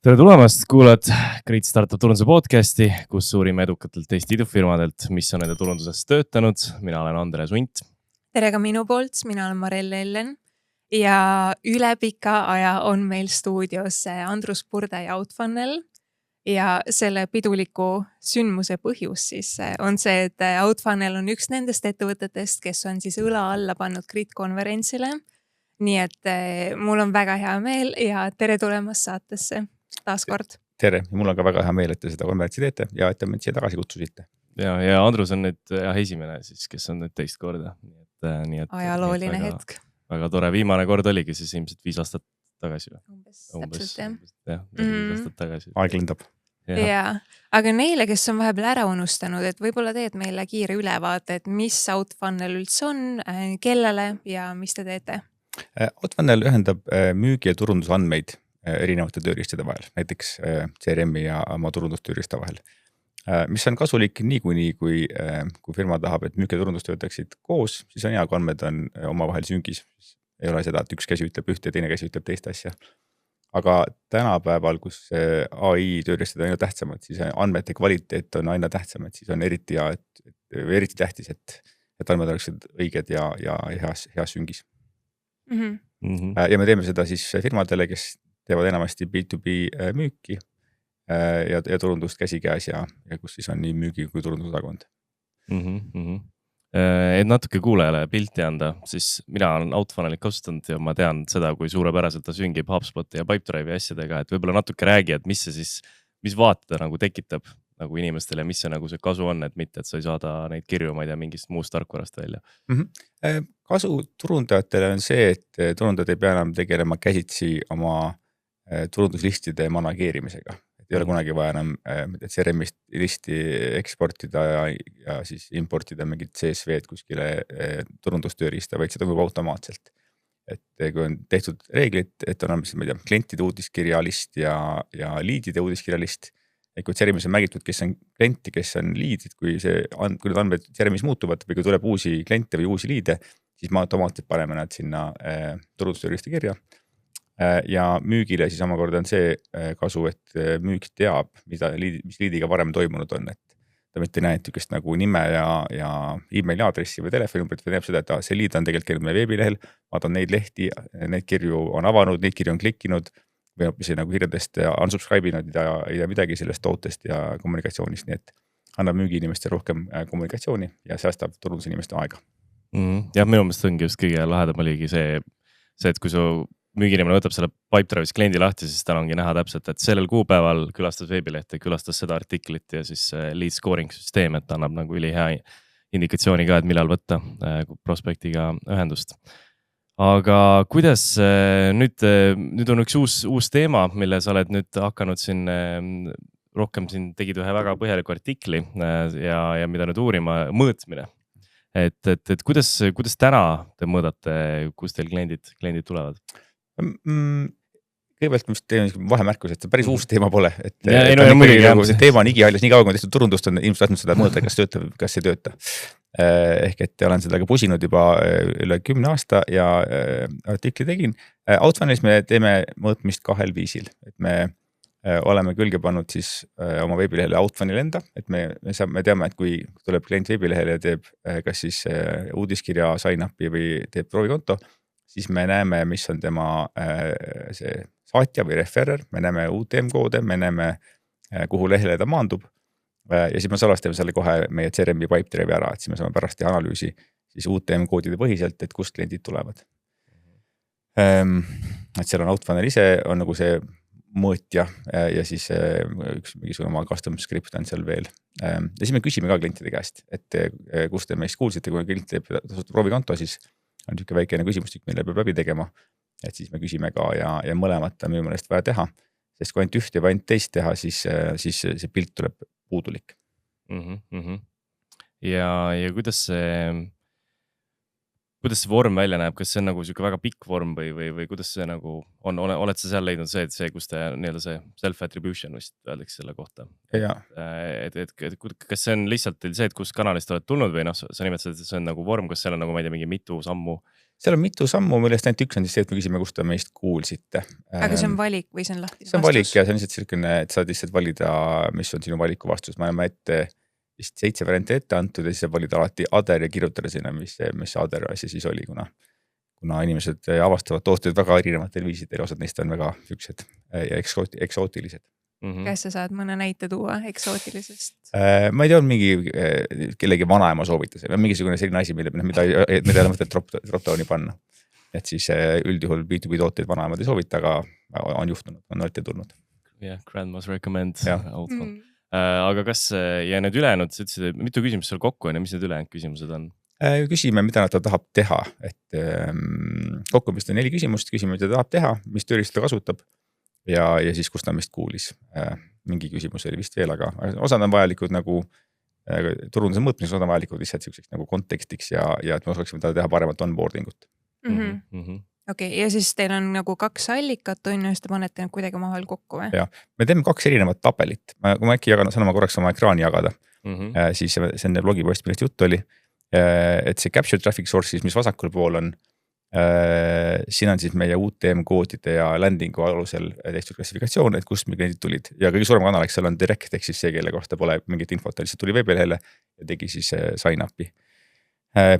Tere tulemast, kuulad Great Startup turunduse podcasti, kus uurime edukatelt Eesti idufirmadelt, mis on nende turunduses töötanud. Mina olen Andres Unt. Tere ka minu poolt, mina olen Marelle Ellen ja üle pika aja on meil stuudios Andrus Purde ja Outfunnel. Ja selle piduliku sündmuse põhjus siis on see, et Outfunnel on üks nendest ettevõtetest, kes on siis õla alla pannud Grit konverentsile. Nii et mul on väga hea meel ja tere tulemast saatesse taas kord. Tere, mul on ka väga hea meel, et te seda konverentsi teete ja et te mind siia tagasi kutsusite. Ja Andrus on nüüd esimene siis, kes on nüüd teist korda. Nii et ajalooline hetk. Väga tore, viimane kord oligi siis ilmselt 5 aastat tagasi. Täpselt jah. Jah, 5 aastat tagasi. Aeg lendab. Ja, aga neile, kes on vahepeal ära unustanud, et võib-olla teed meile kiire ülevaate, et mis Outfunnel üldse on, kellele ja mis te teete? Outfunnel ühendab müügi- ja turundusandmeid erinevate tööriistade vahel, näiteks CRM-i ja oma turundustööriista vahel. Mis on kasulik niikuinii, kui firma tahab, et müük ja turundus töötaksid koos, siis on hea, kui andmed on omavahel süngis. Ei ole seda, et üks käsi ütleb ühte ja teine käsi ütleb teist asja. Aga tänapäeval, kus AI tööriistad on aina tähtsamad, siis andmete kvaliteet on aina tähtsamad, siis on eriti tähtis, et andmed oleksid õiged ja heas süngis. Ja me teeme seda siis firmadele, kes teevad enamasti B2B müüki ja turundust käsikäes ja kus siis on nii müügi kui turundusosakond. Et natuke kuulajale pilti anda, siis mina olen Outfunnelit kasutanud ja ma tean seda, kui suurepäraselt ta süngib HubSpoti ja Pipedrive'i asjadega, et võib-olla natuke räägi, et mis vaate nagu tekitab nagu inimestele, mis see nagu see kasu on, et mitte, et sa ei saada neid kirju, ma ei tea, mingist muust tarkvarast välja. Kasu turundajatele on see, et turundajad ei pea enam tegelema käsitsi oma turunduslistide manageerimisega. Ei ole kunagi vaja enam CRM-ist listi eksportida ja siis importida mingit CSV-d kuskile turundustööriista, vaid seda võib automaatselt. Et kui on tehtud reeglid, et on klientide uudiskirjalist ja liidide uudiskirjalist, et kui CRM-is on märgitud, kes on klienti, kes on liidid, kui need andmed CRM-is muutuvad või kui tuleb uusi kliente või uusi liide, siis ma automaatselt paneme nad sinna turundustööriista kirja. Ja müügile siis omakorda on see kasu, et müük teab, mis liidiga varem toimunud on, et ta mitte näe tükest nagu nime ja emaili aadressi või telefoninumbrit, või teab seda, et see liid on tegelikult käinud meie veebilehel, vaatan neid lehti, neid kirju on avanud, neid kirju on klikkinud või hoopis nagu hirjadest unsubscribe inud ja midagi sellest tootest ja kommunikatsioonist, nii et annab müügiinimeste rohkem kommunikatsiooni ja säästab turundusinimeste aega. Ja minu meelest ongi just kõige lahedam oligi see, et kui su müügiinimene võtab selle Pipedrive'is kliendi lahti, siis tal ongi näha täpselt, et sellel kuupäeval külastas veebilehte, külastas seda artiklit ja siis lead scoring süsteem, et annab nagu ülihea indikatsiooni ka, et millal võtta prospektiga ühendust. Aga kuidas nüüd on üks uus teema, mille sa oled nüüd hakanud siin rohkem tegid ühe väga põhjaliku artikli ja mida nüüd uurima, mõõtmine. Et kuidas täna te mõõdate, kus teil kliendid tulevad? Kõigepealt ma teen vahemärkus, et see päris uus teema pole. See teema on igihaljas, nii kaua kui on tehtud turundust, on ilmselt tahtnud seda mõõta, kas töötab, kas ei tööta. Ehk et olen seda ka pusinud juba üle 10 aasta ja artikli tegin. Outfunnelis me teeme mõõtmist 2 viisil. Et me oleme külge pannud siis oma veebilehele Outfunnel enda, et me teame, et kui tuleb klient veebilehele ja teeb kas siis uudiskirja sign-upi või teeb proovikonto, siis me näeme, mis on tema see saatja või referrer, me näeme UTM-koode, me näeme, kuhu lehele ta maandub ja siis me salastame selle kohe meie CRM-i Pipedrive'i ära, et siis me saame pärast teha analüüsi siis UTM-koodide põhiselt, et kust kliendid tulevad. Et seal on Outfunnel ise, on nagu see mõõtja ja siis üks mingisugune oma custom script on seal veel. Ja siis me küsime ka klientide käest, et kust te meist kuulsite, kui klient teeb proovikonto, siis on niisugune väikene küsimustik, mille peab läbi tegema, et siis me küsime ka ja mõlemat on minu meelest vaja teha, sest kui ainult ühte või ainult teist teha, siis see pilt tuleb puudulik. Ja kuidas see vorm välja näeb, kas see on nagu selline väga pikk vorm või kuidas see nagu on, oled sa seal leidnud see, kus te nii-öelda see self-attribution vist öeldakse selle kohta? Kas see on lihtsalt teil see, et kus kanalist oled tulnud või sa nimetasid, et see on nagu vorm, kas seal on nagu ma ei tea mingi mitu sammu seal on mitu sammu, millest ainult üks on siis see, et me küsime, kus te meist kuulsite. Aga see on valik või see on lahtine vastus? See on valik ja see on lihtsalt selline, et saad lihtsalt valida, mis on sinu valiku vastus. Me oleme ette vist 7 varianti ette antud ja siis saab valida alati other ja kirjutada sinna, mis other asi siis oli, kuna inimesed avastavad tooteid väga erinevatel viisidel, osad neist on väga siuksed ja eksootilised. Kas sa saad mõne näite tuua eksootilisest? Ma ei tea, on mingi kellegi vanaema soovitus, mingisugune selline asi, mida ei ole mõtet drop-downi panna. Et siis üldjuhul B2B tooteid vanaemad ei soovita, aga on juhtunud, on ette tulnud. Yeah, grandma's recommend. Aga kas ja need ülejäänud, sa ütlesid, mitu küsimust seal kokku on ja mis need ülejäänud küsimused on? Küsime, mida ta tahab teha, et kokku vist on 4 küsimust, küsime, mida ta tahab teha, mis tööriista kasutab. Ja siis kus ta meist kuulis. Mingi küsimus oli vist veel, aga osad on vajalikud nagu turunduse mõõtmiseks, osad on vajalikud lihtsalt selliseks nagu kontekstiks ja et me osaksime talle teha paremat onboardingut. Okei, ja siis teil on nagu 2 allikat on ja siis te panete need kuidagi mahal kokku või? Ja, me teeme 2 erinevat tabelit. Kui ma äkki saan oma korraks oma ekraani jagada, siis see on blogipost, millest jutt oli, et see capture traffic source, mis vasakul pool on, siin on siis meie UTM koodide ja landingu alusel tehtud klassifikatsioon, et kust meil kliendid tulid ja kõige suurem kanaleks seal on direct, ehk siis see, kelle kohta pole mingit infot, ta lihtsalt tuli veebilehele ja tegi siis sign-up'i.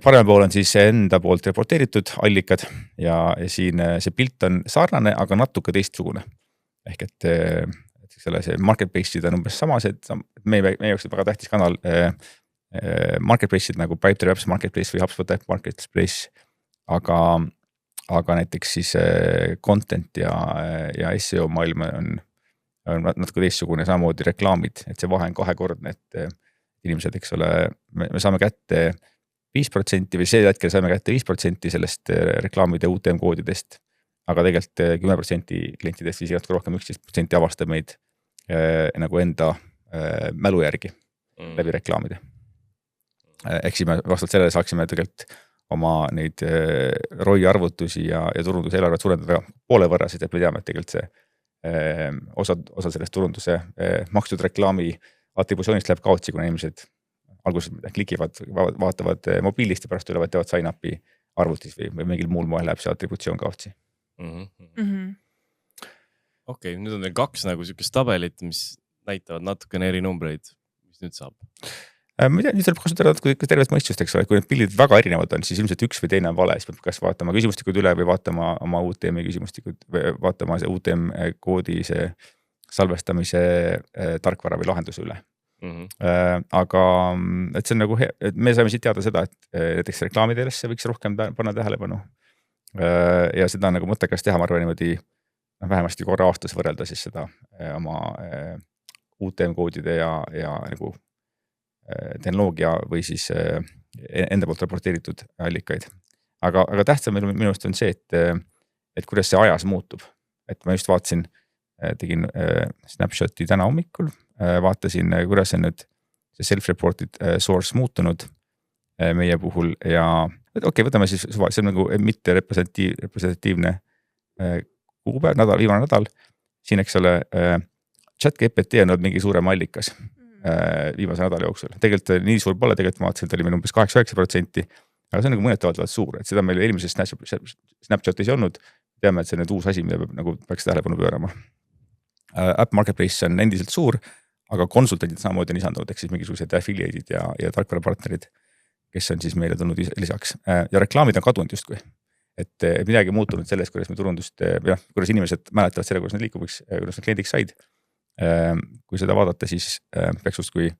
Paremal pool on siis enda poolt reporteeritud allikad ja siin see pilt on sarnane, aga natuke teistsugune. Ehk et see marketplace'id on umbes samas, et meie jaoks väga tähtis kanal marketplace'id nagu Pipedrive Apps Marketplace või HubSpot App Marketplace, aga näiteks siis content ja SEO maailm on natuke teistsugune, samamoodi reklaamid, et see vahe on 2-kordne, et inimesed, eks ole, me saame kätte 5% või see hetkel saame kätte 5% sellest reklaamide UTM koodidest, aga tegelikult 10% klientidest või natuke rohkem 11% avastab meid nagu enda mälu järgi läbi reklaamide. Ehk siis me vastavalt sellele saaksime tegelikult oma neid ROI arvutusi ja turunduse eelarvet suurendada poole võrra, sest et me teame, et tegelikult see osa sellest turunduse makstud reklaami atributsioonist läheb kaotsi, kuna inimesed alguses klikivad, vaatavad mobiilist ja pärast tulevad teevad sign-up'i arvutis või mingil muul moel läheb see atributsioon kaotsi. Okei, nüüd on teil 2 nagu siukest tabelit, mis näitavad natukene eri numbreid, mis nüüd saab? Ma ei tea, nüüd tuleb kasutada tervet mõistust, eks ole, kui need pildid väga erinevad on, siis ilmselt üks või teine on vale, siis peab kas vaatama küsimustikud üle või vaatama oma UTM-i küsimustikud või vaatama see UTM koodi see salvestamise tarkvara või lahenduse üle. Aga et see on nagu hea, et me saime siit teada seda, et näiteks reklaamidelesse võiks rohkem panna tähelepanu ja seda on nagu mõttekas teha, ma arvan niimoodi vähemasti korra aastas võrrelda siis seda oma UTM koodide ja nagu tehnoloogia või siis enda poolt raporteeritud allikaid. Aga tähtsam minu arust on see, et kuidas see ajas muutub. Et ma just vaatasin, tegin snapshoti täna hommikul, vaatasin, kuidas on nüüd see self-reported source muutunud meie puhul ja okei, võtame siis suva, see on nagu mitte representatiivne kuupäev, viimane nädal. Siin, eks ole, ChatGPT on olnud mingi suurem allikas viimase nädala jooksul. Tegelikult nii suur pole, tegelikult ma vaatasin, et oli meil umbes 8-9%, aga see on nagu mõnetavalt suur, et seda meil eelmises Snapchatis ei olnud. Teame, et see on nüüd uus asi, mida nagu peaks tähelepanu pöörama. App Marketplace on endiselt suur, aga konsultandid samamoodi on lisandunud, ehk siis mingisugused affiliate'id ja tarkvarapartnerid, kes on siis meile tulnud lisaks. Ja reklaamid on kadunud justkui. Et midagi muutunud sellest, kuidas me turundust, kuidas inimesed mäletavad selle, kuidas nad liikumiks, kuidas nad kliendiks said. Kui seda vaadata, siis peaks justkui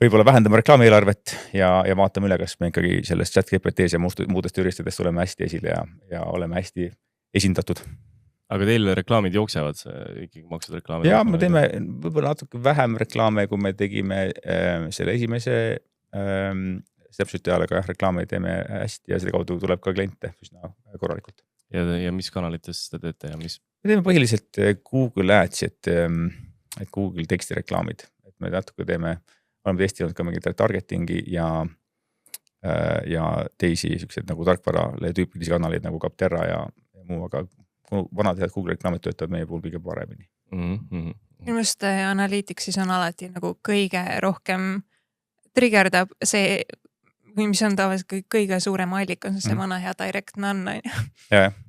võib-olla vähendama reklaamieelarvet ja vaatame üle, kas me ikkagi sellest ChatGPT-s ja muudest tööriistadest oleme hästi esile ja oleme hästi esindatud. Aga teil reklaamid jooksevad, ikkagi maksud reklaamid? Ja me teeme võib-olla natuke vähem reklaame, kui me tegime selle esimese snapshoti ajal, aga reklaame teeme hästi ja selle kaudu tuleb ka kliente üsna korralikult. Ja mis kanalites te teete ja mis? Me teeme põhiliselt Google Ads, et Google tekstireklaamid, et me natuke oleme testinud ka mingit targetingi ja teisi sellised nagu tarkvarale tüüpilisi kanaleid nagu Capterra ja muu, aga vanad head Google reklaamid töötavad meie puhul kõige paremini. Minu meelest Analytics siis on alati nagu kõige rohkem triggerdab see või mis on tavaliselt kõige suurem allikas, on see vana hea direct none,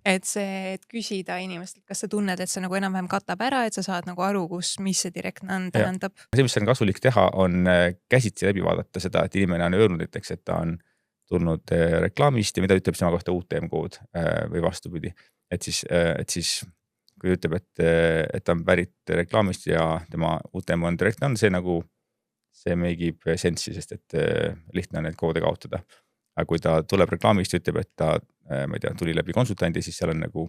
et see, et küsida inimestelt, kas sa tunned, et see nagu enam-vähem katab ära, et sa saad nagu aru, mis see direct none tähendab. See, mis on kasulik teha, on käsitsi läbi vaadata seda, et inimene on öelnud näiteks, et ta on tulnud reklaamist ja mida ütleb tema kohta UTM-kood või vastupidi. Et siis kui ütleb, et ta on pärit reklaamist ja tema UTM on direct none, see meigib sensi, sest et lihtne on need koode kaotada. Aga kui ta tuleb reklaamist ja ütleb, et ta tuli läbi konsultandi, siis seal on nagu,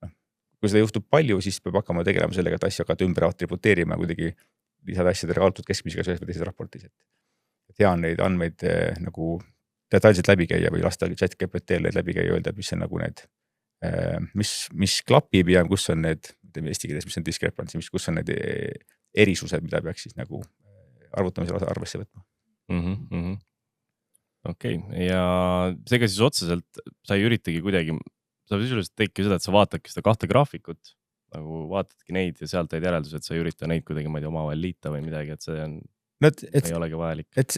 kui seda juhtub palju, siis peab hakkama tegelema sellega, et asju hakata ümber atributeerima kuidagi lisada asjadele kaalutud keskmisega ühes või teises raportis. Et hea on neid andmeid nagu detailselt läbi käia või lasta ChatGPT-l läbi käia ja öelda, et mis on nagu need, mis klapib ja kus on need, eesti keeles, mis on discrepancy, kus on need erisused, mida peaks siis nagu arvutamisel arvesse võtma. Okei, ja seega siis otseselt sa ei üritagi kuidagi, sa visuaalselt teedki seda, et sa vaatadki seda 2 graafikut, nagu vaatadki neid ja sealt teed järeldus, et sa ei ürita neid kuidagi omavahel liita või midagi, et see on ei olegi vajalik. Et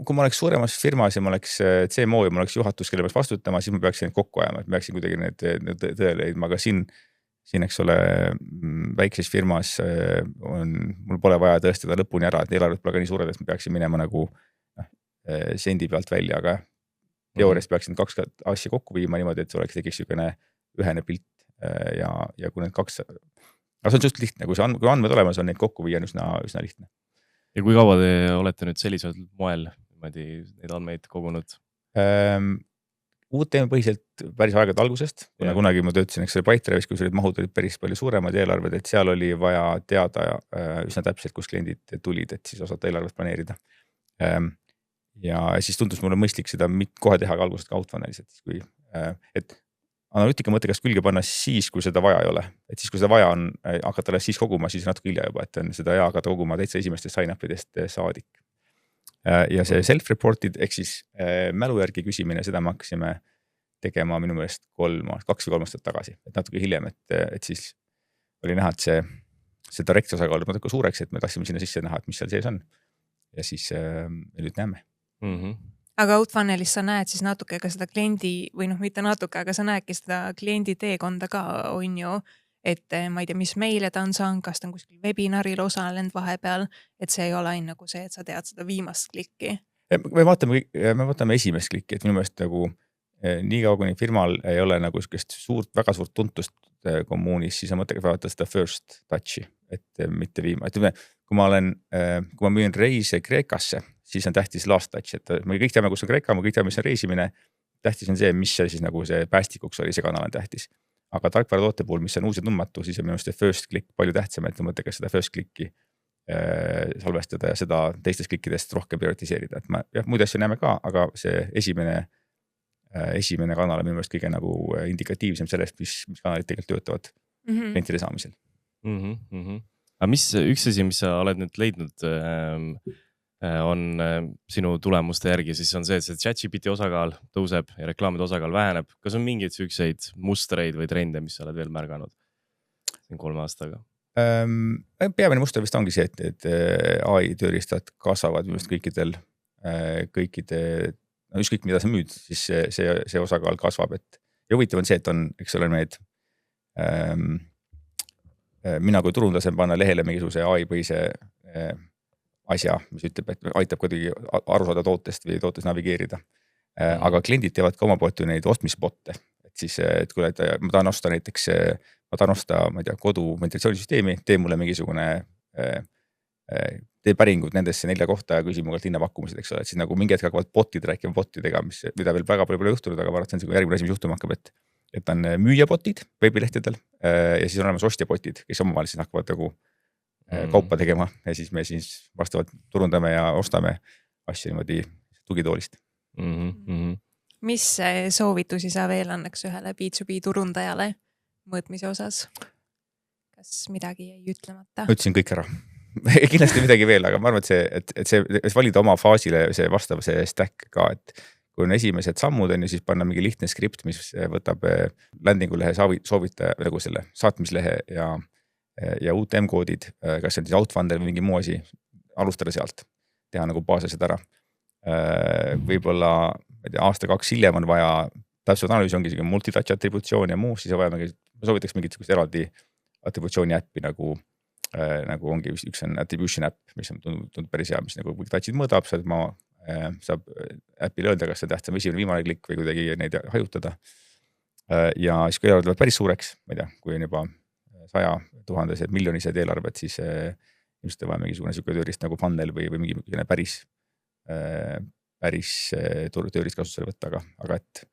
kui ma oleks suuremas firmas ja ma oleks CMO ja ma oleks juhatus, kelle peaks vastutama, siis ma peaksin neid kokku ajama, et ma peaksin kuidagi need tõele leidma, aga siin, eks ole, väikses firmas mul pole vaja tõestada lõpuni ära, et eelarvet pole ka nii suured, et ma peaksin minema nagu sendi pealt välja, aga teoorias peaksin 2 asja kokku viima niimoodi, et oleks tekiks ühene pilt ja kui need 2, aga see on just lihtne, kui andmed olemas on, neid kokku viia on üsna lihtne. Ja kui kaua te olete nüüd sellisel moel neid andmeid kogunud? UTM põhiselt päris aegade algusest, kuna kunagi ma töötasin, eks ole Pipedrive'is, kus olid mahud olid päris palju suuremad eelarved, et seal oli vaja teada üsna täpselt, kus kliendid tulid, et siis osata eelarvet planeerida. Ja siis tundus mulle mõistlik seda kohe teha ka algusest ka outfunnel'is, et analüütika mõttekas külge panna siis, kui seda vaja ei ole. Et siis, kui seda vaja on hakata alles siis koguma, siis natuke hilja juba, et on seda hea hakata koguma täitsa esimestest sign-upidest saadik. Ja see self-reported, ehk siis mälu järgi küsimine, seda me hakkasime tegema minu meelest 2 või 3 aastat tagasi, et natuke hiljem, et siis oli näha, et see direct osakaal natuke suureks, et me tahtsime sinna sisse näha, et mis seal sees on. Ja siis nüüd näeme. Aga outfunnelis sa näed siis natuke ka seda kliendi või mitte natuke, aga sa näedki seda kliendi teekonda ka on ju, et ma ei tea, mis meile ta on saanud, kas ta on kuskil webinaril osalenud vahepeal, et see ei ole nagu see, et sa tead seda viimast klikki. Me vaatame esimest klikki, et minu meelest nagu nii kaua, kuni firmal ei ole nagu väga suurt tuntust kommuunis, siis on mõttega vaadata seda first touchi, et mitte viima. Kui ma müün reise Kreekasse, siis on tähtis last touch, et me kõik teame, kus on Kreeka, me kõik teame, mis on reisimine. Tähtis on see, mis see siis nagu see päästikuks oli, see kanal on tähtis. Aga tarkvara toote puhul, mis on uus ja tundmatu, siis on minu see first click palju tähtsam, et mõttega seda first clicki salvestada ja seda teistest klikkidest rohkem prioritiseerida. Et muid asju näeme ka, aga see esimene kanal on minu meelest kõige nagu indikatiivsem sellest, mis kanalid tegelikult töötavad klientide saamisel. Aga mis üks asi, mis sa oled nüüd leidnud on sinu tulemuste järgi, siis on see, et see ChatGPT osakaal tõuseb ja reklaamide osakaal väheneb. Kas on mingeid sükseid mustreid või trende, mis sa oled veel märganud 3 aastaga? Peamine muster vist ongi see, et AI tööriistad kasvavad minu meelest ükskõik mida sa müüd, siis see osakaal kasvab. Ja huvitav on see, et on, eks ole, need mina kui turundasen panna lehele mingisuguse AI-põhise asja, mis ütleb, et aitab kuidagi aru saada tootest või tootest navigeerida. Aga kliendid teevad ka oma poolt ju neid ostmisbotte. Et siis, et kui ma tahan osta näiteks, ma ei tea, kodu ventilatsioonisüsteemi, tee mulle mingisugune tee päringud nendesse 4 kohta ja küsi mugalt hinnapakkumised, eks ole, et siis nagu mingi hetk hakkavad botid rääkima botidega, mida veel väga palju juhtunud, aga ma arvan, et see on järgmine asi, mis juhtuma hakkab, et on müüjabotid veebilehtedel ja siis on olemas ostjabotid, kes omavahel siis hakkavad nagu kaupa tegema ja siis me siis vastavalt turundame ja ostame asju niimoodi tugitoolist. Mis soovitusi sa veel annaks ühele B2B turundajale mõõtmise osas? Kas midagi jäi ütlemata? Ütlesin kõik ära. Kindlasti midagi veel, aga ma arvan, et see valida oma faasile see vastav see stack ka, et kui on esimesed sammud, siis panna mingi lihtne skript, mis võtab landingu lehe soovitaja nagu selle saatmislehe ja UTM-koodid, kas see on siis outfunnel või mingi muu asi, alustada sealt, teha nagu baasasjad ära. võib-olla aasta-2 hiljem on vaja täpselt analüüsi, ongi selline multitouch atributsioon ja muu, siis on vaja ma soovitaks mingit eraldi atributsiooni äppi nagu ongi üks on attribution äpp, mis on tundnud päris hea, mis nagu kõik touch'id mõõdab, saab äppile öelda, kas see tähtsam esimene viimane klikk või kuidagi neid hajutada. Ja siis kui eelarved päris suureks, ma ei tea, kui on juba 100 000 miljonised eelarved, siis ilmselt on vaja mingisugune siuke tööriist nagu funnel või mingi päris tööriist kasutusele võtta, aga et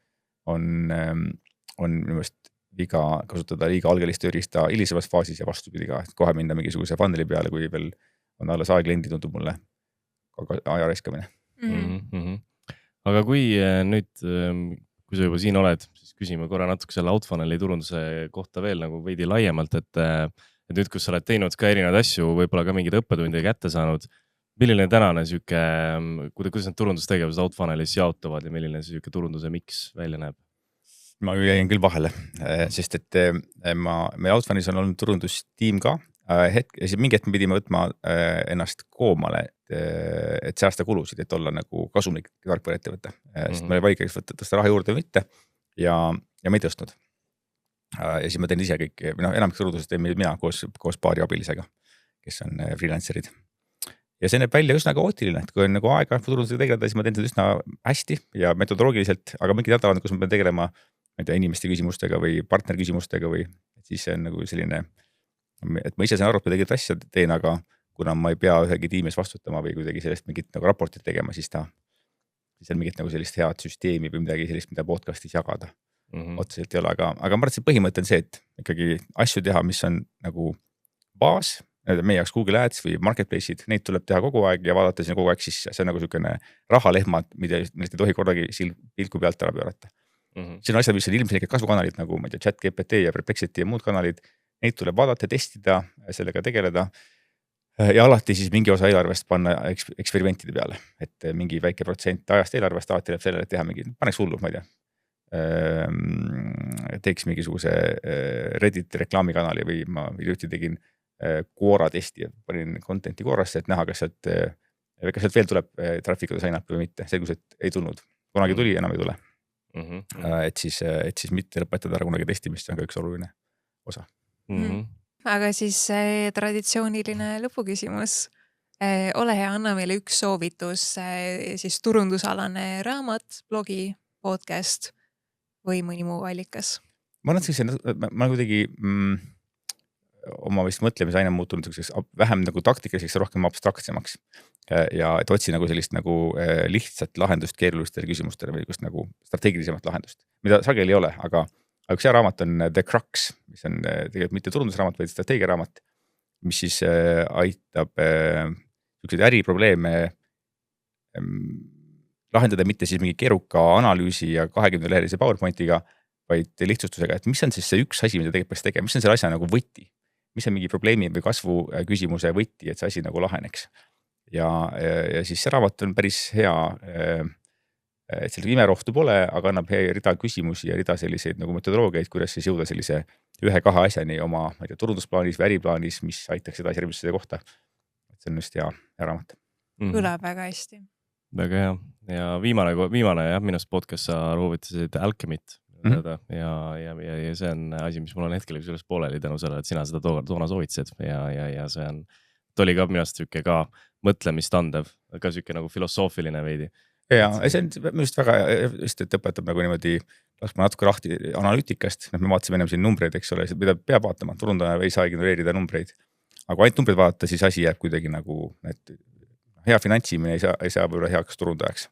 on minu meelest viga kasutada liiga algelist tööriista hilisemas faasis ja vastupidi ka, et kohe minna mingisuguse funneli peale, kui veel on alles aegliendi, tundub mulle aja raiskamine. Aga kui nüüd, kui sa juba siin oled, siis küsime korra natuke selle Outfunneli turunduse kohta veel nagu veidi laiemalt, et nüüd, kus sa oled teinud ka erinevaid asju, võib-olla ka mingid õppetundi kätte saanud, milline tänane siuke, kuidas need turundustegevused Outfunnelis jaotuvad ja milline siuke turunduse miks välja näeb? Ma jäin küll vahele, sest et meil Outfunnelis on olnud turundustiim ka. Mingi hetk me pidime võtma ennast koomale, et säästa kulusid, et olla nagu kasumlik tarkvaraettevõte. Sest me oli vaikaks tõsta raha juurde või mitte ja me ei tõstnud. Ja siis ma teen ise kõik, enamik turundusest teen mina koos paari abilisega, kes on freelancerid. Ja see näeb välja üsna kaootiline, et kui on nagu aega turundusega tegeleda, siis ma teen seda üsna hästi ja metodoloogiliselt, aga mingi nädal, kus ma pean tegelema inimeste küsimustega või partner küsimustega või siis see on nagu selline, et ma ise saan aru, et ma tegelikult asja teen, aga kuna ma ei pea ühegi tiimis vastutama või kuidagi sellest mingit nagu raportit tegema, siis on mingit nagu sellist head süsteemi või midagi sellist, mida podcastis jagada. Otseselt ei ole, aga ma arvan, et see põhimõte on see, et ikkagi asju teha, mis on nagu baas, meie jaoks Google Ads või marketplace'id, neid tuleb teha kogu aeg ja vaadata sinna kogu aeg sisse. See on nagu selline rahalehmad, millest ei tohi kordagi pilku pealt ära pöörata. See on asjad, mis on ilmselgelt kasvukanalid nagu ChatGPT ja Perplexity ja muud kanalid. Neid tuleb vaadata, testida, sellega tegeleda ja alati siis mingi osa eelarvest panna eksperimentide peale, et mingi väike protsent ajast eelarvest alati läheb sellele, et teha mingi, paneks hullu, ma ei tea, teeks mingisuguse Reddit reklaamikanali või ma hiljuti tegin Quora testi, panin content'i Quorasse, et näha, kas sealt veel tuleb traffic'uda sign up või mitte, selgus, et ei tulnud, kunagi tuli, enam ei tule. Et siis mitte lõpetada ära kunagi testimist, see on ka üks oluline osa. Aga siis traditsiooniline lõpuküsimus. Ole hea, anna meile üks soovitus, siis turundusalane raamat, blogi, podcast või mõni muu allikas. Ma olen kuidagi oma vist mõtlemise aina muutunud vähem nagu taktikaliseks ja rohkem abstraktsemaks. Ja et otsi nagu sellist nagu lihtsat lahendust keerulistele küsimustele või nagu strateegilisemat lahendust, mida sageli ei ole, aga üks hea raamat on The Crux, mis on tegelikult mitte turundusraamat, vaid strateegiaraamat, mis siis aitab selliseid äriprobleeme lahendada mitte siis mingi keeruka analüüsi ja 20-lehelise PowerPointiga, vaid lihtsustusega, et mis on siis see üks asi, mida tegelikult peaks tegema, mis on selle asja nagu võti, mis on mingi probleemi või kasvu küsimuse võti, et see asi nagu laheneks. Ja siis see raamat on päris hea, et selle imerohtu pole, aga annab rida küsimusi ja rida selliseid nagu metodoloogiaid, kuidas siis jõuda sellise 1-2 asjani oma turundusplaanis või äriplaanis, mis aitaks edasi järgmisse kohta. See on just hea raamat. Kõlab väga hästi. Väga hea. Ja viimane jah, minust podcast sa roovitasid Alchemit. Ja see on asi, mis mul on hetkel üles pooleli tänu sellele, et sina seda toona soovitasid ja see on, oli ka minust siuke ka mõtlemist andev, ka siuke nagu filosoofiline veidi. Ja see on minust väga just, et õpetab nagu niimoodi, laskma natuke lahti analüütikast, me vaatasime ennem siin numbreid, eks ole, mida peab vaatama, turundaja ei saa ignoreerida numbreid, aga ainult numbreid vaadata, siis asi jääb kuidagi nagu, et hea finantsimine ei saa võib-olla heaks turundajaks.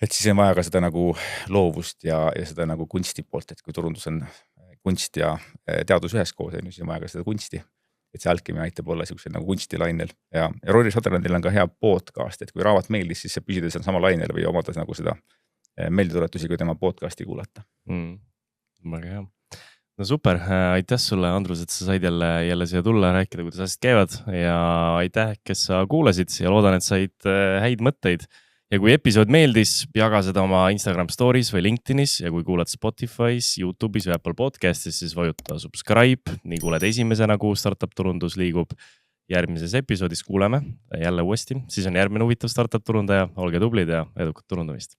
Et siis on vaja ka seda nagu loovust ja seda nagu kunsti poolt, et kui turundus on kunst ja teadus üheskoos, siis on vaja ka seda kunsti. Et see Alchemy aitab olla siukse nagu kunstilainel ja Rory Sutherlandil on ka hea podcast, et kui raamat meeldis, siis see püsida seal sama lainel või omada nagu seda meeldituletusi, kui tema podcasti kuulata. Väga hea. No super, aitäh sulle, Andrus, et sa said jälle siia tulla rääkida, kuidas asjad käivad ja aitäh, kes sa kuulasid ja loodan, et said häid mõtteid. Ja kui episood meeldis, jaga seda oma Instagram stories või LinkedInis ja kui kuulad Spotify's, YouTube'is või Apple Podcastis, siis vajuta subscribe, nii kuuled esimesena, kuhu startup turundus liigub. järgmises episoodis kuuleme jälle uuesti, siis on järgmine huvitav startup turundaja, olge tublid ja edukat turundamist.